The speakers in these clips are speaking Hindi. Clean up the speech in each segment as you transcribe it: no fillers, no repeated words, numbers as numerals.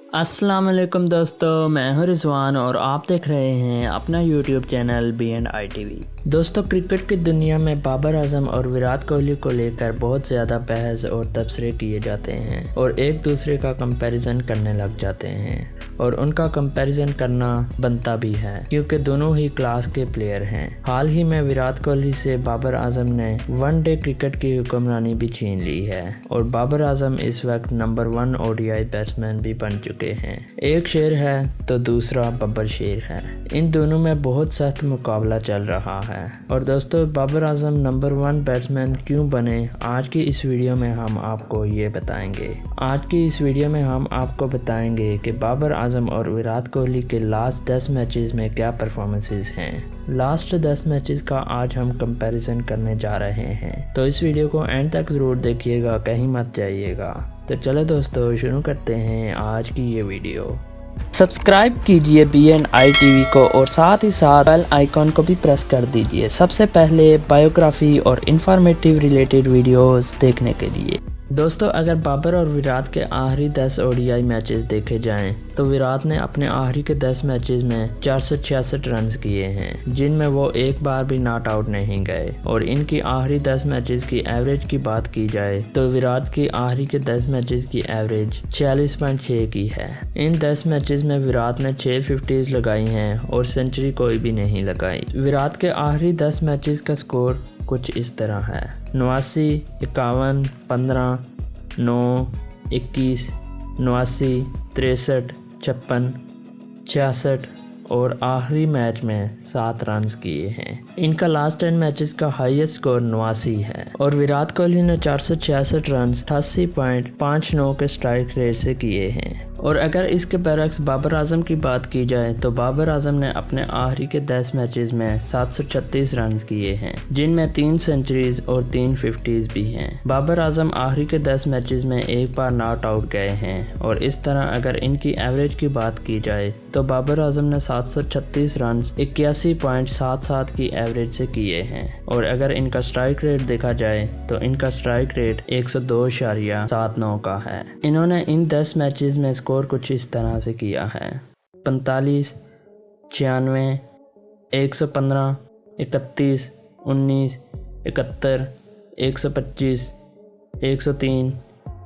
अस्सलाम वालेकुम दोस्तों, मैं हूं रिजवान और आप देख रहे हैं अपना यूट्यूब चैनल B&I TV। दोस्तों, क्रिकेट की दुनिया में बाबर आजम और विराट कोहली को लेकर बहुत ज़्यादा बहस और तबसरे किए जाते हैं और एक दूसरे का कंपैरिजन करने लग जाते हैं और उनका कंपैरिजन करना बनता भी है क्योंकि दोनों ही क्लास के प्लेयर हैं। हाल ही में विराट कोहली से बाबर आजम ने वनडे क्रिकेट की हुक्मरानी भी छीन ली है और बाबर आजम इस वक्त नंबर 1 ODI बैट्समैन भी बन चुके हैं। एक शेर है तो दूसरा बब्बर शेर है। इन दोनों में बहुत सख्त मुकाबला चल रहा है और दोस्तों, बाबर आजम नंबर 1 बैट्समैन क्यों बने, आज की इस वीडियो में हम आपको ये बताएंगे। आज की इस वीडियो में हम आपको बताएंगे कि बाबर आजम और विराट कोहली के लास्ट 10 मैचेस में क्या परफॉर्मेंसेस हैं। लास्ट 10 मैचेस का आज हम कंपैरिजन करने जा रहे हैं, तो इस वीडियो को एंड तक ज़रूर देखिएगा, कहीं मत जाइएगा। तो चलो दोस्तों, शुरू करते हैं आज की ये वीडियो। सब्सक्राइब कीजिए B&I TV को और साथ ही साथ बेल आइकॉन को भी प्रेस कर दीजिए सबसे पहले बायोग्राफी और इंफॉर्मेटिव रिलेटेड वीडियोस देखने के लिए। दोस्तों, अगर बाबर और विराट के आखिरी 10 ODI मैचेस देखे जाएं तो विराट ने अपने आखिरी के 10 मैचेस में 466 रन्स किए हैं, जिनमें वो एक बार भी नॉट आउट नहीं गए। और इनकी आखिरी 10 मैचेस की एवरेज की बात की जाए तो विराट की आखिरी के 10 मैचेस की एवरेज 46.6 की है। इन 10 मैचेस में विराट ने 6 50s लगाई हैं और सेंचुरी कोई भी नहीं लगाई। विराट के आखिरी 10 मैचेस का स्कोर कुछ इस तरह है: 89, 51, 15, 9, 21, 89, 63, 56, 66 और आखिरी मैच में 7 रन्स किए हैं। इनका लास्ट 10 मैचेस का हाईएस्ट स्कोर 89 है और विराट कोहली ने 466 रन्स 88.59 के स्ट्राइक रेट से किए हैं। और अगर इसके बरक्स बाबर आजम की बात की जाए तो बाबर आजम ने अपने आखिरी के 10 मैचेस में 736 रन्स किए हैं, जिनमें 3 सेंचुरीज और 3 50s भी हैं। बाबर आजम आखिरी के 10 मैचेस में एक बार नॉट आउट गए हैं और इस तरह अगर इनकी एवरेज की बात की जाए तो बाबर आजम ने 736 रन्स 81.77 की एवरेज से किए हैं और अगर इनका स्ट्राइक रेट देखा जाए तो इनका स्ट्राइक रेट 102.79 का है। इन्होंने इन 10 मैचेस में स्कोर कुछ इस तरह से किया है: 45, 96, 115, 31, 19, 71, 125, 103,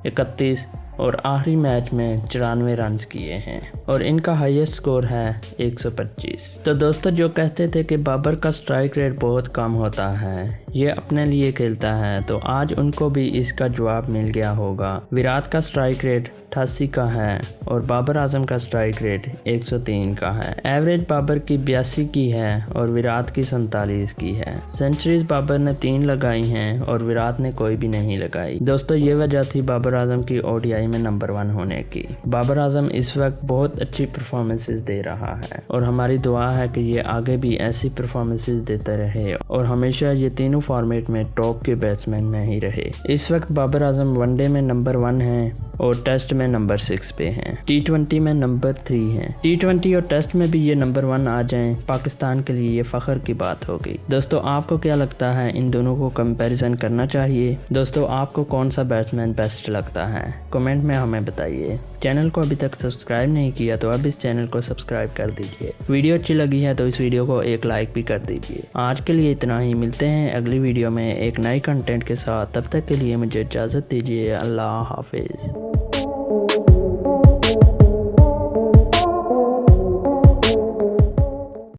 31 और आखिरी मैच में 94 रन्स किए हैं और इनका हाईएस्ट स्कोर है 125। तो दोस्तों, जो कहते थे कि बाबर का स्ट्राइक रेट बहुत कम होता है, ये अपने लिए खेलता है, तो आज उनको भी इसका जवाब मिल गया होगा। विराट का स्ट्राइक रेट 88 का है और बाबर आजम का स्ट्राइक रेट 103 का है। एवरेज बाबर की 82 की है और विराट की 47 की है। सेंचुरीज बाबर ने 3 लगाई हैं और विराट ने कोई भी नहीं लगाई। दोस्तों, ये वजह थी बाबर आजम की ODI में नंबर 1 होने की। बाबर आजम इस वक्त बहुत अच्छी परफॉर्मेंसेस दे रहा है और हमारी दुआ है कि ये आगे भी ऐसी परफॉर्मेंसेस देते रहे और हमेशा ये तीनों फॉर्मेट में टॉप के बैट्समैन में ही रहे। इस वक्त बाबर आजम वनडे में नंबर 1 है और टेस्ट में नंबर 6 पे हैं। T20 में नंबर 3 हैं। T20 और टेस्ट में भी ये नंबर 1 आ जाएं, पाकिस्तान के लिए ये फख्र की बात होगी। दोस्तों, आपको क्या लगता है, इन दोनों को कंपैरिजन करना चाहिए? दोस्तों, आपको कौन सा बैट्समैन बेस्ट लगता है, कमेंट में हमें बताइए। चैनल को अभी तक सब्सक्राइब नहीं किया तो अब इस चैनल को सब्सक्राइब कर दीजिए। वीडियो अच्छी लगी है तो इस वीडियो को एक लाइक भी कर दीजिए। आज के लिए इतना ही, मिलते हैं अगली वीडियो में एक नई कंटेंट के साथ। तब तक के लिए मुझे इजाज़त दीजिए। अल्लाह हाफिज़।